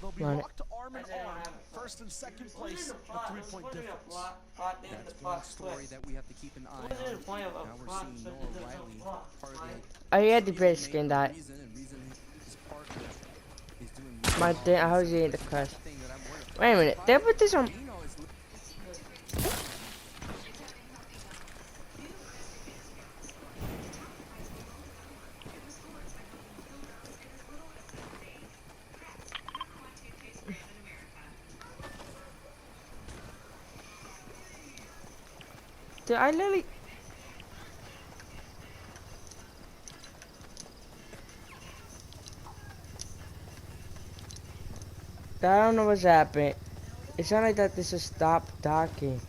They'll be locked arm in arm, first and second place, a 3-point difference. That's one story that we have to keep an eye on. Now we're seeing Noah Riley, part of Oh, the you had the decision best skin making that. reason, and reason his partner is doing My well thing, I was offensively. eating the And crush. that's the thing that I'm worried about. Wait a minute, they put this on. Dino is Dude, I literally. I don't know what's happening. It's not like that this is stop talking.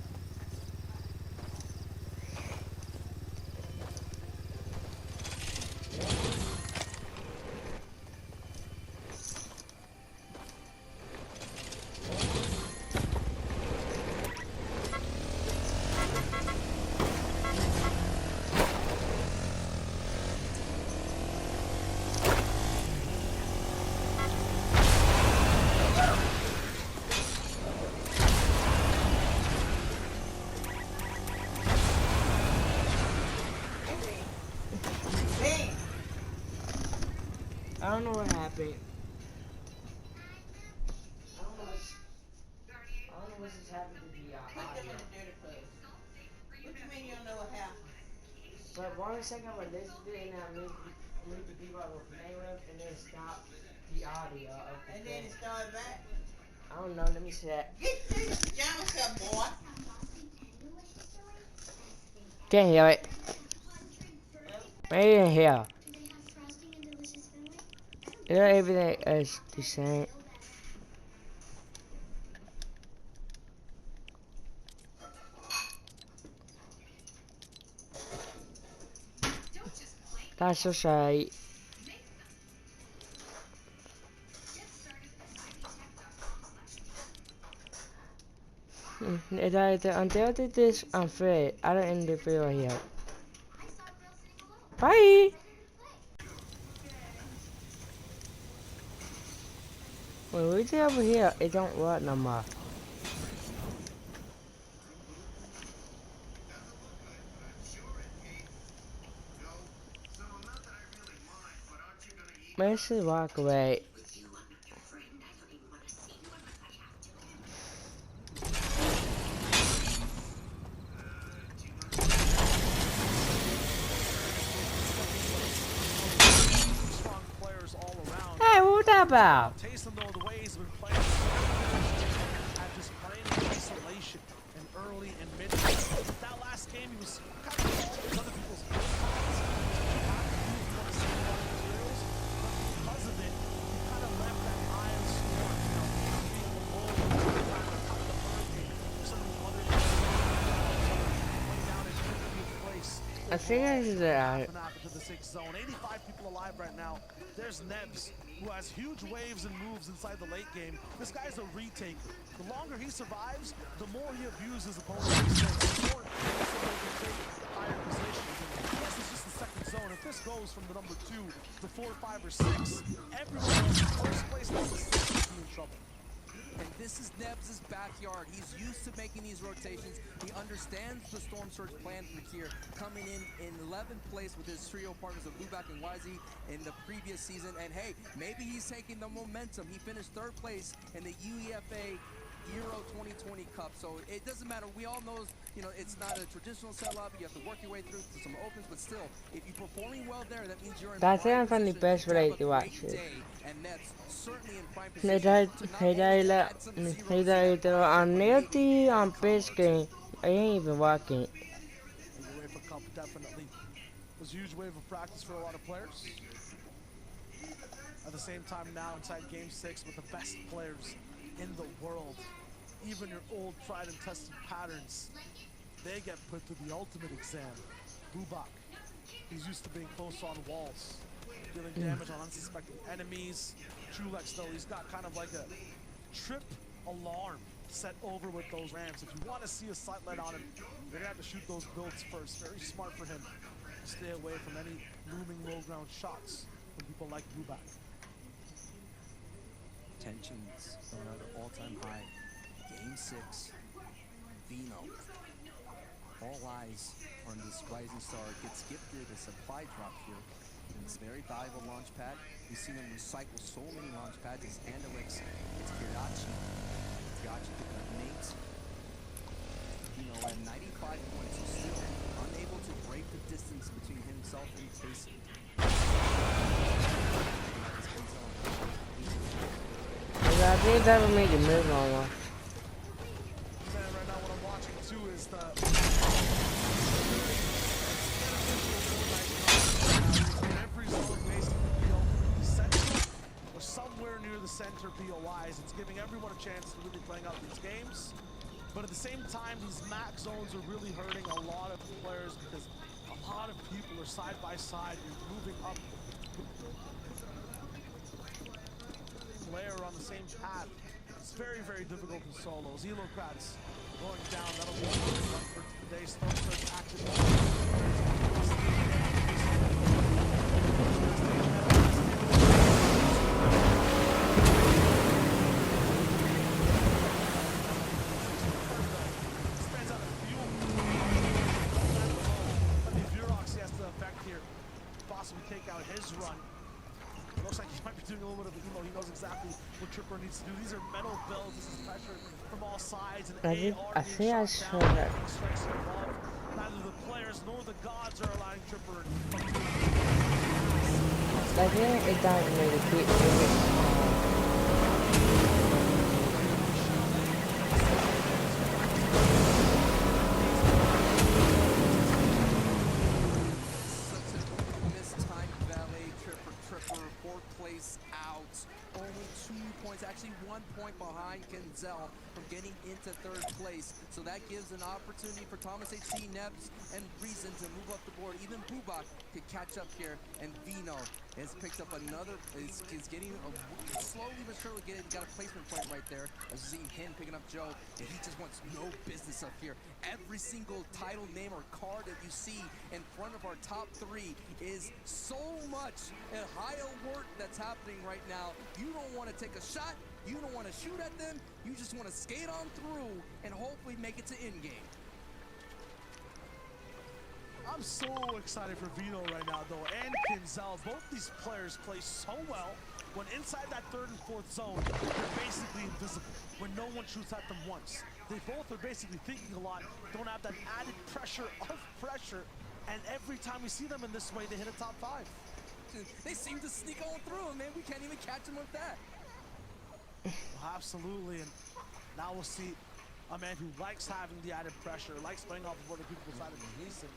I don't know what happened. I don't know what's just happened to the audio. What you mean you don't know what happened? But 1 second I listened to it and I moved the people I was playing with and then stopped the audio of the And then thing. it started back. I don't know, let me see that. Get this pajamas up, boy. Can't hear it. Right in here. You know everything is the same. That's just right. Until I did this unfair, I don't end the video here. Bye! When we get over here, it don't work no more. Let's just walk away. Strong players all around. Hey, what was that about? Taysom, though, the way he's been playing at just playing in isolation and early and mid. That last game, he was kind of following other people's because of it, he kind of left that iron storm, you know, being the bull, trying to cut the hurricane, some of the other went down in 15th place. I think this is it. To the 6th zone. 85 people alive right now. There's Nebs, who has huge waves and moves inside the late game. This guy's a retake. The longer he survives, the more he abuses opponents. The more higher positions. This is just the second zone. If this goes from the number 2 to 4, 5, or 6, everyone else in first place and number 6 will be in trouble. And this is Nebs' backyard. He's used to making these rotations. He understands the Storm Surge plan from here, coming in 11th place with his trio partners of Lubac and YZ in the previous season. And hey, maybe he's taking the momentum. He finished 3rd place in the UEFA Euro 2020 Cup. So it doesn't matter. We all know, you know, it's not a traditional setup. You have to work your way through to some opens, but still, if you're performing well there, that means you're in That's prime it from the position best to way have a to watch great it. day. And Nebs certainly in prime Hey, position to not only add some zeros to that I'm near the base game. I ain't even walking. The UEFA Cup definitely was a huge wave of practice for a lot of players. At the same time now inside Game 6 with the best players in the world. Even your old tried and tested patterns, they get put to the ultimate exam. Bubak, he's used to being close on walls, dealing damage on unsuspecting enemies. Chulex though, he's got kind of like a trip alarm set over with those Rams. If you want to see a sight light on him, you're gonna have to shoot those builds first. Very smart for him to stay away from any looming low ground shots from people like Bubak. Tensions are at an all-time high. Game 6, Vino. All eyes on this rising star. Gets gifted a supply drop here. And it's a very valuable launch pad. We've seen him recycle so many launch pads. It's Andalix, it's Kirachi. Kirachi picking up Nate. Vino at 95 points, so still unable to break the distance between himself and Casey. I think that would make it move on. Man, right now what I'm watching too is the every zone basically the center or somewhere near the center POIs. It's giving everyone a chance to really playing out these games. But at the same time, these max zones are really hurting a lot of players because a lot of people are side by side. You're moving up layer on the same path. It's very, very difficult in solos. Elocrats going down. That'll be a good one for today. Storm Surge take out his run. It looks like he might be doing a little bit of emo. He knows exactly what Tripper needs to do. These are metal builds. This is pressure from all sides. And I think I saw that. Neither the players nor the gods are allowing Tripper. I think it doesn't really keep actually 1 point behind Kenzel from getting into 3rd place. So that gives an opportunity for Thomas HC, Nebs, and Reason to move up the board. Even Bubak could catch up here, and Vino has picked up another, is getting slowly but surely got a placement point right there. As you see him picking up Joe, and he just wants no business up here. Every single title name or card that you see in front of our top 3 is so much a high alert that's happening right now. You don't want to take a shot, you don't want to shoot at them, you just want to skate on through and hopefully make it to in-game. I'm so excited for Vino right now, though, and Kinzel. Both these players play so well. When inside that 3rd and 4th zone, they're basically invisible when no one shoots at them once. They both are basically thinking a lot, don't have that added pressure of pressure, and every time we see them in this way, they hit a top 5. They seem to sneak on through, man. We can't even catch them with that. Well, absolutely, and now we'll see a man who likes having the added pressure, likes playing off of other people's side of the release, and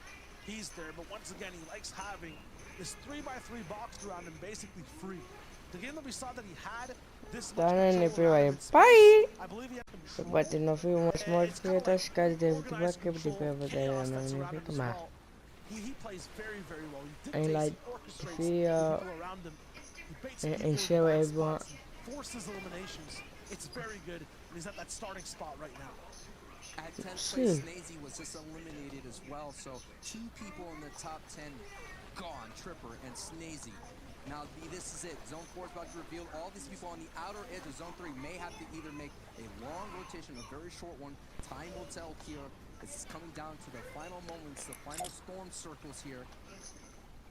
he's there, but once again, he likes having this 3x3 box around him basically free. The game that we saw that he had this much control around his space, I believe he had control. But no film was more creators because they would work with the people that are not He plays very, very well. I like orchestrates the people around him. He baits people and in show blind everyone. spots and forces eliminations. It's very good, and he's at that starting spot right now. At 10th place, Snazy was just eliminated as well, so 2 people in the top 10 gone, Tripper and Snazy. Now, this is it. Zone 4 is about to reveal all these people on the outer edge of Zone 3 may have to either make a long rotation, a very short one. Time will tell here. This is coming down to the final moments, the final storm circles here.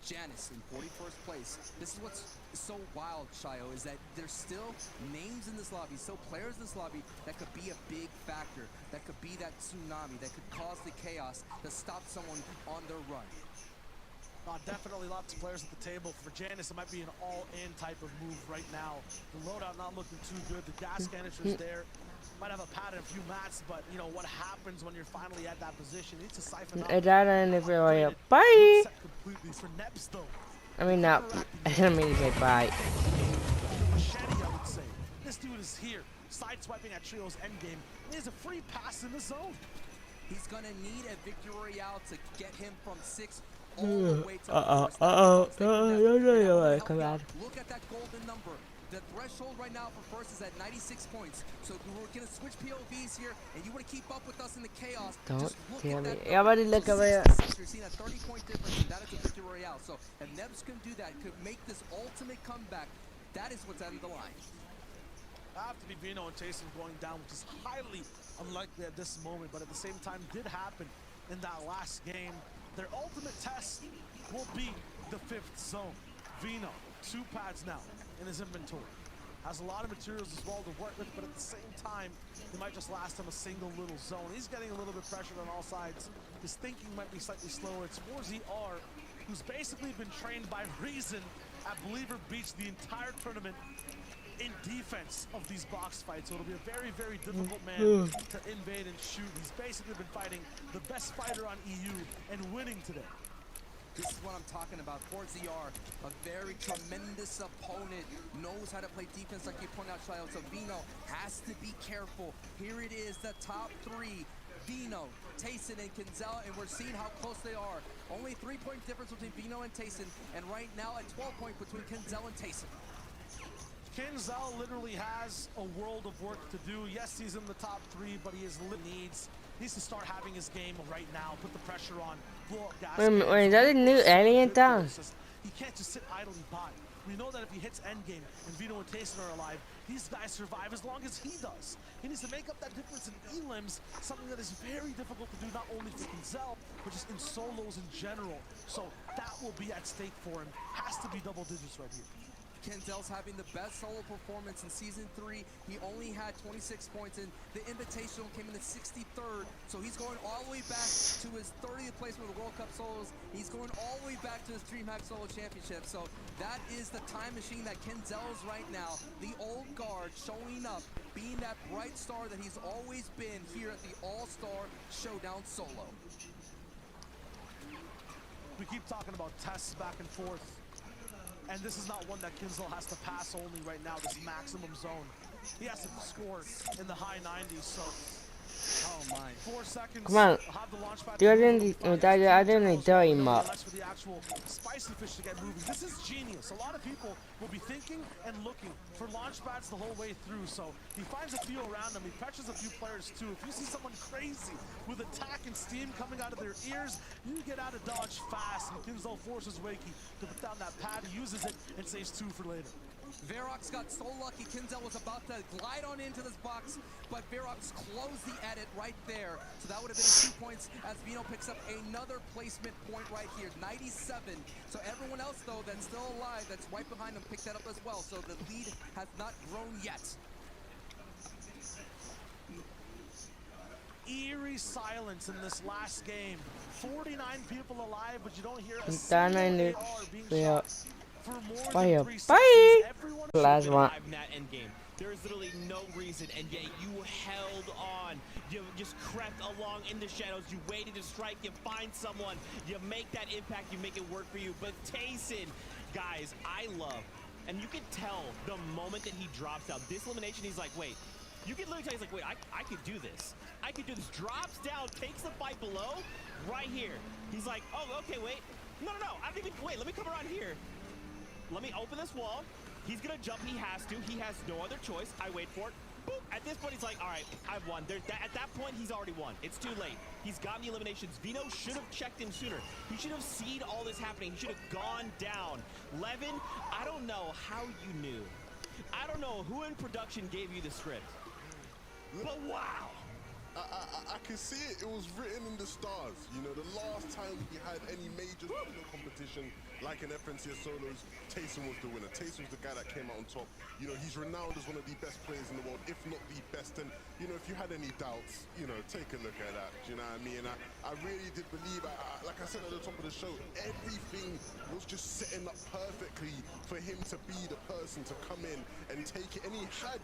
Janice in 41st place. This is what's so wild, Shayo, is that there's still names in this lobby, still players in this lobby that could be a big factor, that could be that tsunami, that could cause the chaos to stop someone on their run. Definitely lots of players at the table. For Janice, it might be an all-in type of move right now. The loadout not looking too good. The gas canister's there. Might have a pad and a few mats, but you know what happens when you're finally at that position. You need to siphon out. Bye. Completely for Nebs, though. I mean, no. I didn't mean to say bye. Machete, I would say. This dude is here, sideswiping at Trio's endgame. He has a free pass in the zone. He's gonna need a victory royale to get him from 6 all the way to come on. Look at that golden number. The threshold right now for first is at 96 points. So we're gonna switch POVs here, and you want to keep up with us in the chaos. Don't kill me. Everybody look over here. You're seeing a 30-point difference, and that is a victory royale. So if Nebs can do that, could make this ultimate comeback. That is what's on the line. Have to be Vino and Taysom going down, which is highly unlikely at this moment, but at the same time did happen in that last game. Their ultimate test will be the 5th zone. Vino, 2 pads now in his inventory. Has a lot of materials as well to work with, but at the same time, it might just last him a single little zone. He's getting a little bit pressured on all sides. His thinking might be slightly slower. It's 4ZR, who's basically been trained by Reason at Believer Beach the entire tournament in defense of these box fights. So it'll be a very, very difficult man to invade and shoot. He's basically been fighting the best fighter on EU and winning today. This is what I'm talking about. 4ZR, a very tremendous opponent, knows how to play defense like you pointed out, Shiloh. So Vino has to be careful. Here it is, the top 3. Vino, Tayson, and Kinzel, and we're seeing how close they are. Only 3-point difference between Vino and Tayson, and right now a 12 point between Kinzel and Tayson. Kinzel literally has a world of work to do. Yes, he's in the top 3, but he needs to start having his game right now. Put the pressure on. Blow up gas. Wait, is that a new alien down? He can't just sit idly by. We know that if he hits endgame and Vino and Tayson are alive, these guys survive as long as he does. He needs to make up that difference in elims, something that is very difficult to do not only for Kinzel, but just in solos in general. So that will be at stake for him. Has to be double digits right here. Kinzel's having the best solo performance in Season 3. He only had 26 points, and the Invitational came in the 63rd. So he's going all the way back to his 30th place with the World Cup solos. He's going all the way back to his DreamHack Solo Championship. So that is the time machine that Kinzel is right now. The old guard showing up, being that bright star that he's always been here at the All-Star Showdown Solo. We keep talking about tests back and forth. And this is not one that Kinzel has to pass only right now, this maximum zone. He has to score in the high 90s, so... Oh my. 4 seconds. Come on. I didn't tell him up. For the actual spicy fish to get moving. This is genius. A lot of people will be thinking and looking for launch pads the whole way through. So he finds a few around him. He pressures a few players too. If you see someone crazy with attack and steam coming out of their ears, you get out of dodge fast. And Kinzel forces Wakey to put down that pad. He uses it and saves 2 for later. Verox got so lucky. Kinzel was about to glide on into this box, but Verox closed the edit right there. So that would have been 2 points as Vino picks up another placement point right here, 97. So everyone else, though, that's still alive, that's right behind him, picked that up as well. So the lead has not grown yet. Eerie silence in this last game. 49 people alive, but you don't hear a single AR being shot. Bye. Bye. Last one. There is literally no reason, and yet you held on. You just crept along in the shadows. You waited to strike. You find someone. You make that impact. You make it work for you. But Tayson, guys, I love, and you can tell the moment that he drops out. This elimination, he's like, wait. You can literally tell he's like, wait, I could do this. I could do this. Drops down, takes the fight below, right here. He's like, oh, okay, wait. No. I don't even, wait, let me come around here. Let me open this wall. He's gonna jump. He has to. He has no other choice. I wait for it. Boop. At this point, he's like, all right, I've won. At that point, he's already won. It's too late. He's gotten the eliminations. Vino should have checked him sooner. He should have seen all this happening. He should have gone down. Levin, I don't know how you knew. I don't know who in production gave you the script. But wow. I can see it. It was written in the stars. You know, the last time we had any major solo competition, like an FNCS Solos, Tayson was the winner. Tayson was the guy that came out on top. You know, he's renowned as one of the best players in the world, if not the best. And, you know, if you had any doubts, you know, take a look at that. Do you know what I mean? I really did believe, like I said at the top of the show, everything was just setting up perfectly for him to be the person to come in and take it. And he had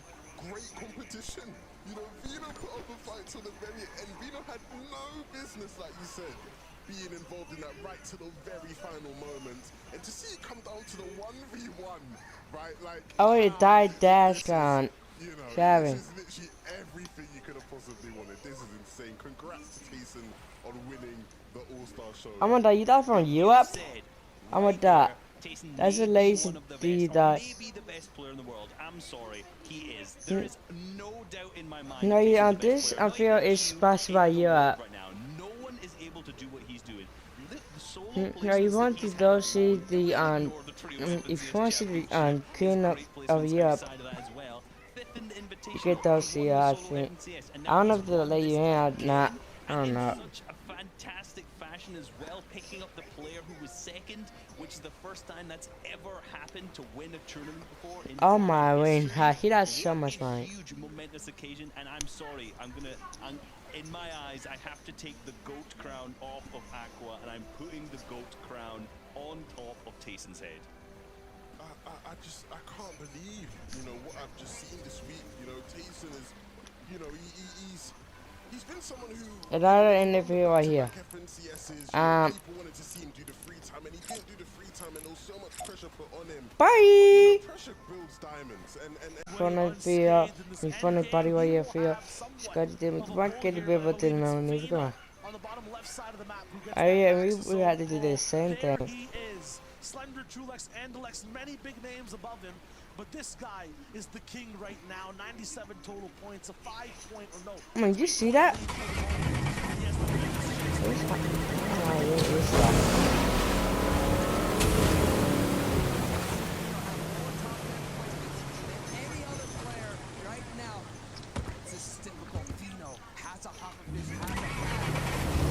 great competition. You know, Vino put up a fight till the very end. Vino had no business, like you said, being involved in that right to the very final moment. And to see it come down to the 1v1, right? Like, I would have died dash on. You know, Sharon. this is literally everything you could have possibly wanted. This is insane. Congrats to Tayson on winning the All-Star show. I'm gonna die. You die from you up? I'm gonna die. That's a lazy D die. Maybe the best player in the world. I'm sorry, he is. There is no doubt in my mind. No, you on this, I feel it's supposed by you up. Right now, no one is able to do what he's doing. The No, you want to go see the if you want to see the clean up of Europe. Rotation get those for one of the CR solo shit. FNCS, and I now don't know he's if they'll won let this you in or game, not. I and don't in know. such a fantastic fashion as well, picking up the player who was second, which is the first time that's ever happened to win a tournament before in Oh Fortnite my win. history. He does so What much a money. huge momentous occasion, and I'm sorry, in my eyes, I have to take the GOAT crown off of Aqua, and I'm putting the GOAT crown on top of Tayson's head. I can't believe, you know, what I've just seen this week. You know, Tayson is, you know, he's been someone who. Another interview right here. FNCS's, people wanted to see him do the free time, and he didn't do the free time, and there was so much pressure put on him. Bye! Pressure builds diamonds, and Fånigt min fånigt bara vad jag för ska det med tillbaka det behöver till någon ny bra. On the bottom left side of the map, who gets We had to do the same there thing. he is. Slender, Trulex, Andalex, many big names above him. But this guy is the king right now. 97 total points, a 5-point or no. I mean, you see that? Any other player right now. This is difficult. Dino has a hop of vision, has a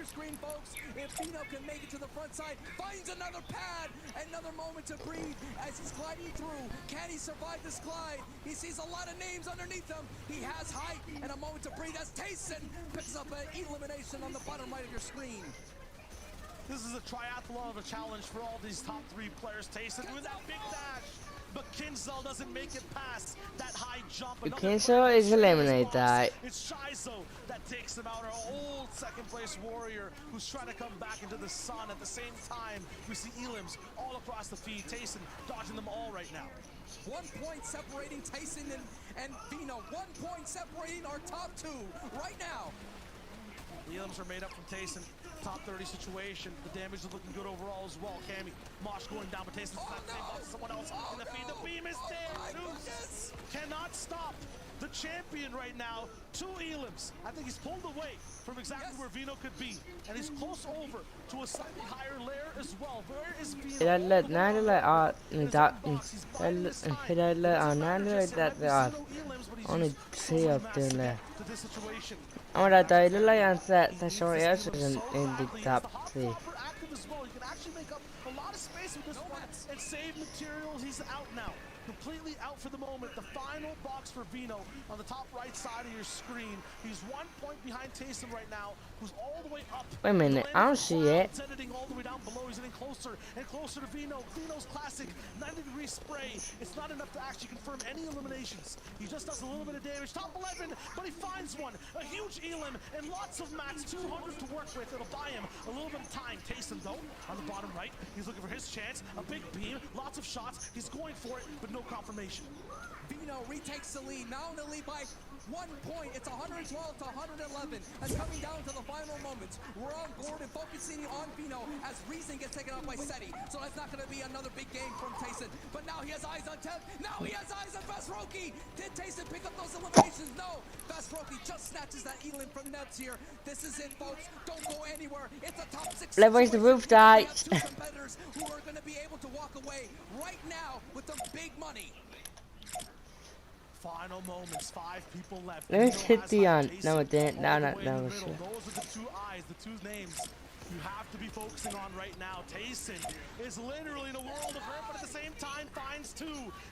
screen, folks. If Dino can make it to the front side, finds another pad, another moment to breathe as he's gliding through. Can he survive this glide? He sees a lot of names underneath him. He has height and a moment to breathe as Tayson picks up an elimination on the bottom right of your screen. This is a triathlon of a challenge for all these top 3 players. Tayson doing that big dash, but Kinzel doesn't make it past that high jump. Kinzel is eliminated. It's Shizo that takes him out, our old second place warrior who's trying to come back into the sun. At the same time, we see Elims all across the feed. Tayson dodging them all right now. 1 point separating Tayson and Vino. 1 point separating our top 2 right now. The Elims are made up from Tayson. Top 30 situation. The damage is looking good overall as well. Cammy, Mosh going down, but Tayson's not the same box as someone else in the feed. The beam is there. Zeus cannot stop the champion right now. 2 Elims. I think he's pulled away from exactly where Vino could be. And he's close over to a slightly higher layer as well. Where is Vino? Only 3 of them there. Oh, that I look like that short ass is in the top 3. You can actually make up a lot of space with this one and save materials. He's out now. Completely out for the moment. The final box for Vino on the top right side of your screen. He's 1 point behind Tayson right now, who's all the way up. Wait a minute, I don't see it. Editing all the way down below. He's getting closer and closer to Vino. Vino's classic 90-degree spray. It's not enough to actually confirm any eliminations. He just does a little bit of damage. Top 11, but he finds one. A huge elim and lots of mats. 200 to work with. It'll buy him a little bit of time. Tayson, though, on the bottom right, he's looking for his chance. A big beam, lots of shots. He's going for it, but no confirmation. Vino retakes the lead, now in the lead by 1 point. It's 112 to 111. That's coming down to the final moments. We're on board and focusing on Vino as Reason gets taken out by Seti. So that's not going to be another big game from Tayson. But now he has eyes on Temp. Now he has eyes on Vesroki. Did Tayson pick up those eliminations? No. Vesroki just snatches that elim from Nebs here. This is it, folks. Don't go anywhere. It's a top 6. Where's the roof die? 2 competitors who are going to be able to walk away right now with the big money. Final moments, 5 people left. Let me hit the on. No, it didn't. No, Those no, are the 2 eyes, the 2 names you have to be focusing on right now. Tayson is literally in a world of hurt, but at the same time finds 2.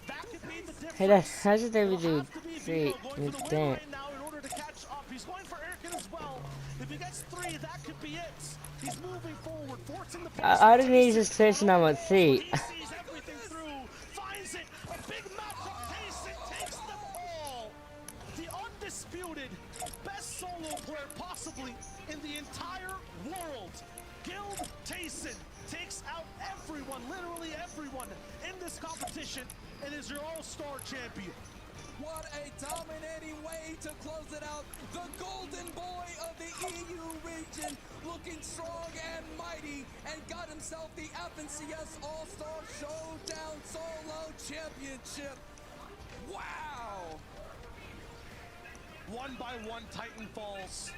That could be the difference. Hey, how's it that we do? Going for the win right now in order to catch up. He's going for Erkin as well. If he gets 3, that could be it. He's moving forward, forcing the pace. I didn't need this station on my seat. He sees everything through, finds it. A big map from Tayson takes them all. The undisputed best solo player possibly in the entire world. Guild Tayson takes out everyone, literally everyone in this competition, and is your all-star champion. What a dominating way to close it out. The golden boy of the EU legend, looking strong and mighty, and got himself the FNCS All Star Showdown Solo Championship. Wow! One by one, Titan falls.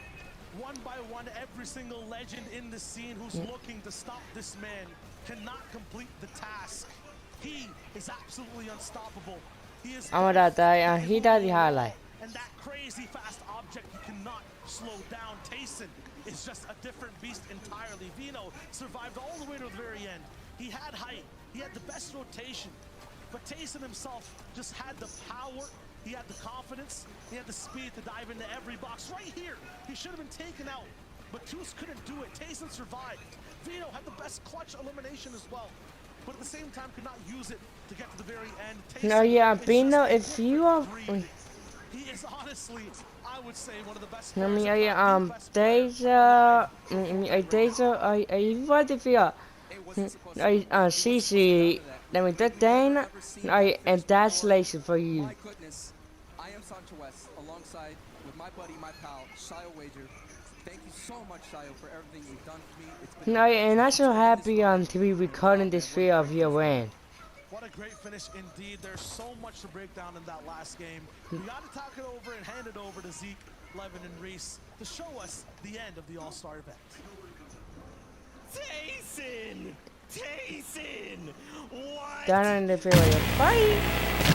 One by one, every single legend in the scene who's looking to stop this man cannot complete the task. He is absolutely unstoppable. He is เอามาด่าตายฮีได้ที่ห้าอะไร and that crazy fast object you cannot slow down. Tayson is just a different beast entirely. Vino survived all the way to the very end. He had height, he had the best rotation, but Tayson himself just had the power, he had the confidence, he had the speed to dive into every box. Right here, he should have been taken out, but Toos couldn't do it. Tayson survived. Vino had the best clutch elimination as well, but at the same time could not use it to get to the very end. Tayson No, yeah, is Bino, just a if you are, breed. He is honestly, I would say, one of the best I players, mean, if not the best player. what if you CC, let me then and that's lazy for you. My goodness, I am Sancho West, alongside with my buddy, my pal, Shayo Wager. Thank you so much, Shayo, for everything you've done for me. It's been No, and I'm so happy to be recording this video of your win. What a great finish indeed. There's so much to break down in that last game. We got to talk it over and hand it over to Zeke, Levin, and Reese to show us the end of the All-Star event. Tayson! Tayson! What? Down in the video. Bye.